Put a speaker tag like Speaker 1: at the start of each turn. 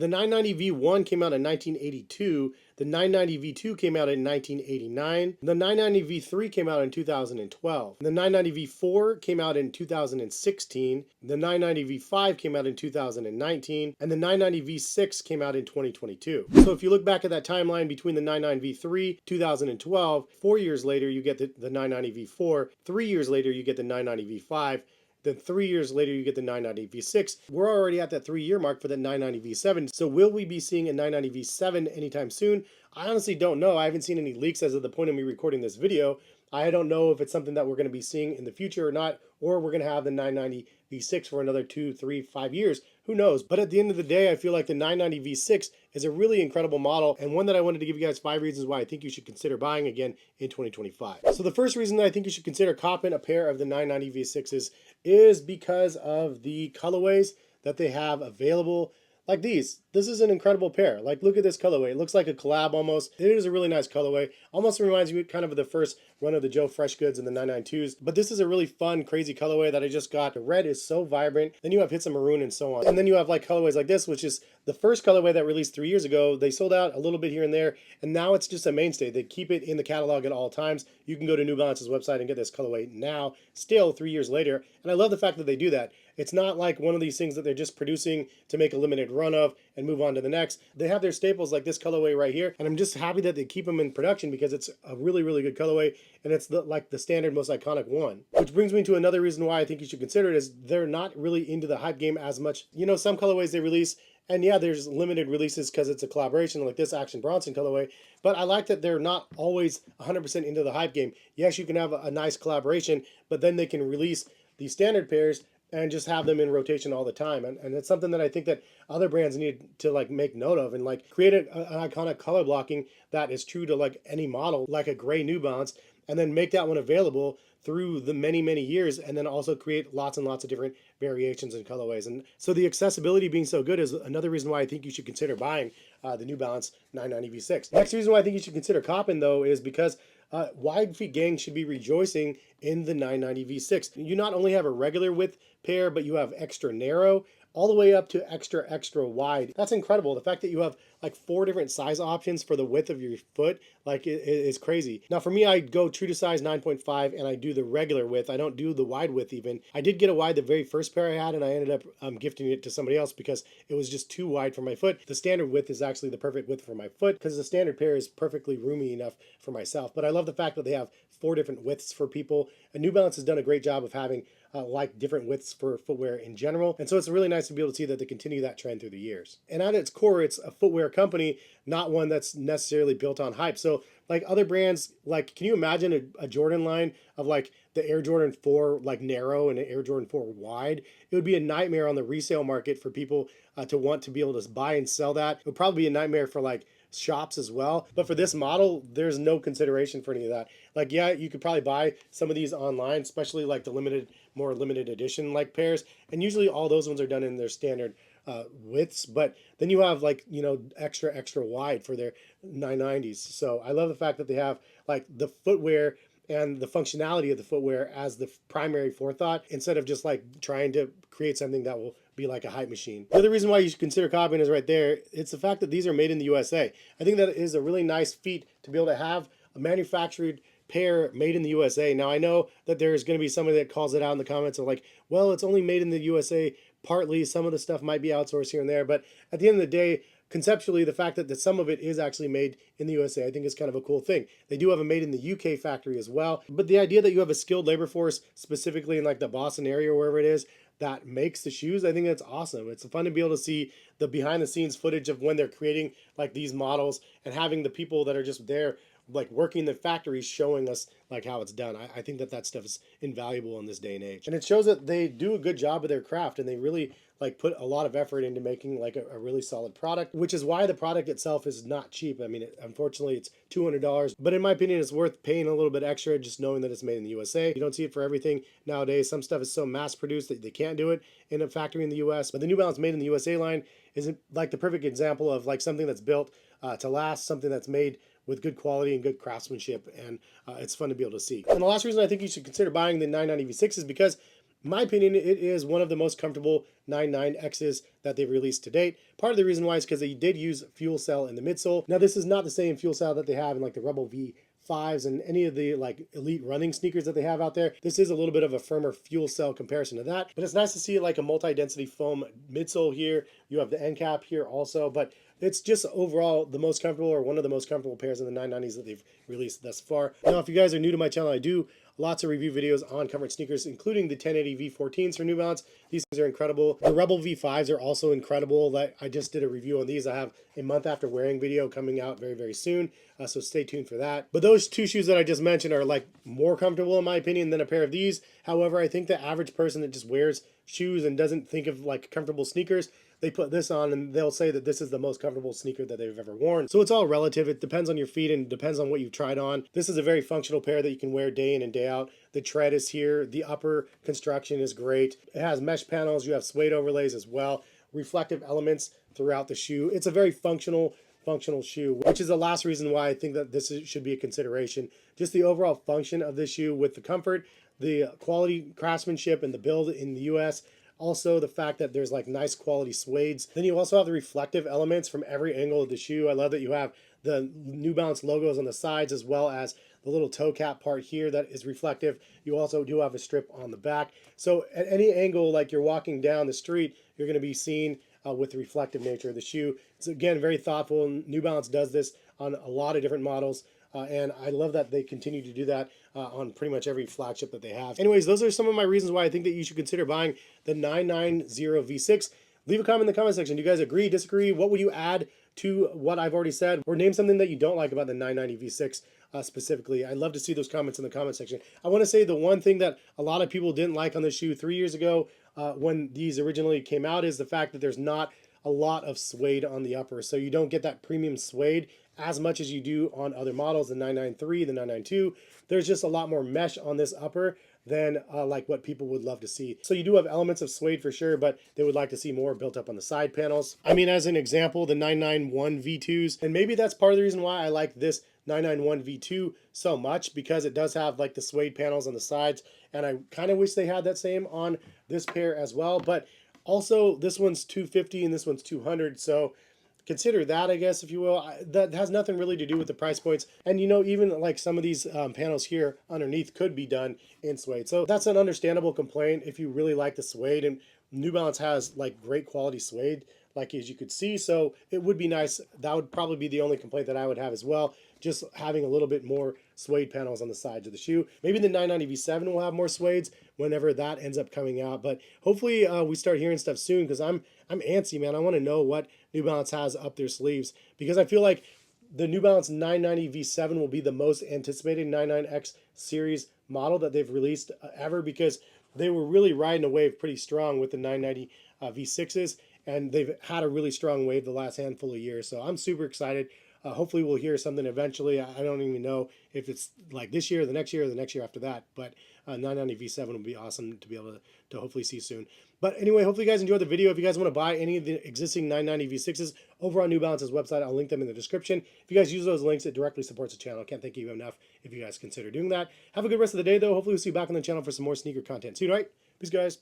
Speaker 1: The 990 V1 came out in 1982. The 990 V2 came out in 1989. The 990 V3 came out in 2012. The 990 V4 came out in 2016. The 990 V5 came out in 2019. And the 990 V6 came out in 2022. So if you look back at that timeline between the 990 V3, 2012, 4 years later you get the 990 V4, 3 years later you get the 990 V5, then 3 years later, you get the 990 V6. We're already at that 3-year mark for the 990 V7. So will we be seeing a 990 V7 anytime soon? I honestly don't know. I haven't seen any leaks as of the point of me recording this video. I don't know if it's something that we're going to be seeing in the future or not, or we're going to have the 990 V6 for another 2, 3, 5 years. Who knows? But at the end of the day, I feel like the 990 V6 is a really incredible model, and one that I wanted to give you guys 5 reasons why I think you should consider buying again in 2025. So the first reason that I think you should consider copping a pair of the 990 V6s is because of the colorways that they have available. Like these. This is an incredible pair. Like, look at this colorway. It looks like a collab almost. It is a really nice colorway. Almost reminds me kind of the first run of the Joe Fresh Goods and the 992s. But this is a really fun, crazy colorway that I just got. The red is so vibrant. Then you have hits of maroon and so on. And then you have like colorways like this, which is the first colorway that released 3 years ago. They sold out a little bit here and there, and now it's just a mainstay. They keep it in the catalog at all times. You can go to New Balance's website and get this colorway now, still 3 years later. And I love the fact that they do that. It's not like one of these things that they're just producing to make a limited run of and move on to the next. They have their staples like this colorway right here, and I'm just happy that they keep them in production because it's a really, really good colorway, and it's like the standard, most iconic one. Which brings me to another reason why I think you should consider it is they're not really into the hype game as much. You know, some colorways they release, and yeah, there's limited releases because it's a collaboration like this Action Bronson colorway, but I like that they're not always 100% into the hype game. Yes, you can have a nice collaboration, but then they can release these standard pairs and just have them in rotation all the time. And it's something that I think that other brands need to like make note of and like create an iconic color blocking that is true to like any model, like a gray New Balance, and then make that one available through the many, many years, and then also create lots and lots of different variations and colorways. And so the accessibility being so good is another reason why I think you should consider buying the New Balance 990 V6. Next reason why I think you should consider copping though is because wide feet gang should be rejoicing in the 990 V6. You not only have a regular width pair, but you have extra narrow all the way up to extra, extra wide. That's incredible. The fact that you have like 4 different size options for the width of your foot, like it is crazy. Now for me, I go true to size 9.5 and I do the regular width. I don't do the wide width even. I did get a wide the very first pair I had, and I ended up gifting it to somebody else because it was just too wide for my foot. The standard width is actually the perfect width for my foot because the standard pair is perfectly roomy enough for myself. But I love the fact that they have 4 different widths for people. And New Balance has done a great job of having like different widths for footwear in general. And so it's really nice to be able to see that they continue that trend through the years. And at its core, it's a footwear company, not one that's necessarily built on hype. So like other brands, like can you imagine a Jordan line of like the Air Jordan 4 like narrow and an Air Jordan 4 wide? It would be a nightmare on the resale market for people to want to be able to buy and sell that. It would probably be a nightmare for like shops as well. But for this model, there's no consideration for any of that. Like, yeah, you could probably buy some of these online, especially like the more limited edition like pairs. And usually all those ones are done in their standard widths, but then you have like, you know, extra, extra wide for their 990s. So I love the fact that they have like the footwear and the functionality of the footwear as the primary forethought instead of just like trying to create something that will be like a hype machine. The other reason why you should consider copying is right there. It's the fact that these are made in the USA. I think that is a really nice feat to be able to have a manufactured pair made in the USA. Now I know that there's going to be somebody that calls it out in the comments of like, well, it's only made in the USA partly. Some of the stuff might be outsourced here and there, but at the end of the day, conceptually, the fact that some of it is actually made in the USA, I think is kind of a cool thing. They do have a made in the UK factory as well, but the idea that you have a skilled labor force, specifically in like the Boston area or wherever it is, that makes the shoes, I think that's awesome. It's fun to be able to see the behind the scenes footage of when they're creating like these models and having the people that are just there like working the factories showing us like how it's done. I think that stuff is invaluable in this day and age. And it shows that they do a good job of their craft and they really like put a lot of effort into making like a really solid product, which is why the product itself is not cheap. I mean, unfortunately it's $200, but in my opinion, it's worth paying a little bit extra just knowing that it's made in the USA. You don't see it for everything nowadays. Some stuff is so mass produced that they can't do it in a factory in the US, but the New Balance made in the USA line is like the perfect example of like something that's built to last, something that's made with good quality and good craftsmanship, and it's fun to be able to see. And the last reason I think you should consider buying the 990 V6 is because In my opinion, it is one of the most comfortable 99Xs that they've released to date. Part of the reason why is because they did use fuel cell in the midsole. Now, this is not the same fuel cell that they have in like the Rebel V5s and any of the like elite running sneakers that they have out there. This is a little bit of a firmer fuel cell comparison to that, but it's nice to see like a multi-density foam midsole here. You have the end cap here also, but it's just overall the most comfortable, or one of the most comfortable pairs of the 990s that they've released thus far. Now, if you guys are new to my channel, I do lots of review videos on comfort sneakers, including the 1080 V14s for New Balance. These things are incredible. The Rebel V5s are also incredible. I just did a review on these. I have a month after wearing video coming out very, very soon. So stay tuned for that. But those two shoes that I just mentioned are like more comfortable in my opinion than a pair of these. However, I think the average person that just wears shoes and doesn't think of like comfortable sneakers, they put this on and they'll say that this is the most comfortable sneaker that they've ever worn. So it's all relative. It depends on your feet and depends on what you've tried on. This is a very functional pair that you can wear day in and day out. The tread is here. The upper construction is great. It has mesh panels. You have suede overlays as well. Reflective elements throughout the shoe. It's a very functional shoe, which is the last reason why I think that should be a consideration. Just the overall function of this shoe with the comfort, the quality craftsmanship, and the build in the US. Also, the fact that there's like nice quality suedes. Then you also have the reflective elements from every angle of the shoe. I love that you have the New Balance logos on the sides, as well as the little toe cap part here that is reflective. You also do have a strip on the back. So at any angle, like you're walking down the street, you're going to be seen with the reflective nature of the shoe. It's again very thoughtful. New Balance does this on a lot of different models. And I love that they continue to do that on pretty much every flagship that they have. Anyways, those are some of my reasons why I think that you should consider buying the 990 V6. Leave a comment in the comment section. Do you guys agree, disagree? What would you add to what I've already said? Or name something that you don't like about the 990 V6 specifically. I'd love to see those comments in the comment section. I want to say the one thing that a lot of people didn't like on the shoe 3 years ago when these originally came out is the fact that there's not a lot of suede on the upper. So you don't get that premium suede as much as you do on other models, the 993, the 992. There's just a lot more mesh on this upper than like what people would love to see. So you do have elements of suede for sure, but they would like to see more built up on the side panels. I mean, as an example, the 991 V2s, and maybe that's part of the reason why I like this 991 V2 so much, because it does have like the suede panels on the sides, and I kind of wish they had that same on this pair as well. But also, this one's 250 and this one's 200, so consider that, I guess, if you will. That has nothing really to do with the price points. And you know, even like some of these panels here underneath could be done in suede. So that's an understandable complaint if you really like the suede. And New Balance has like great quality suede, like as you could see. So it would be nice. That would probably be the only complaint that I would have as well. Just having a little bit more suede panels on the sides of the shoe. Maybe the 990 V7 will have more suedes whenever that ends up coming out. But hopefully we start hearing stuff soon, because I'm antsy, man. I want to know what New Balance has up their sleeves, because I feel like the New Balance 990 V7 will be the most anticipated 99X series model that they've released ever, because they were really riding a wave pretty strong with the 990 V6s, and they've had a really strong wave the last handful of years. So I'm super excited. Hopefully we'll hear something eventually. I don't even know if it's like this year, the next year, or the next year after that. But 990 V7 will be awesome to be able to hopefully see soon. But anyway, hopefully you guys enjoyed the video. If you guys want to buy any of the existing 990 V6s over on New Balance's website, I'll link them in the description. If you guys use those links, it directly supports the channel. I can't thank you enough if you guys consider doing that. Have a good rest of the day, though. Hopefully we'll see you back on the channel for some more sneaker content soon, all right? Peace, guys.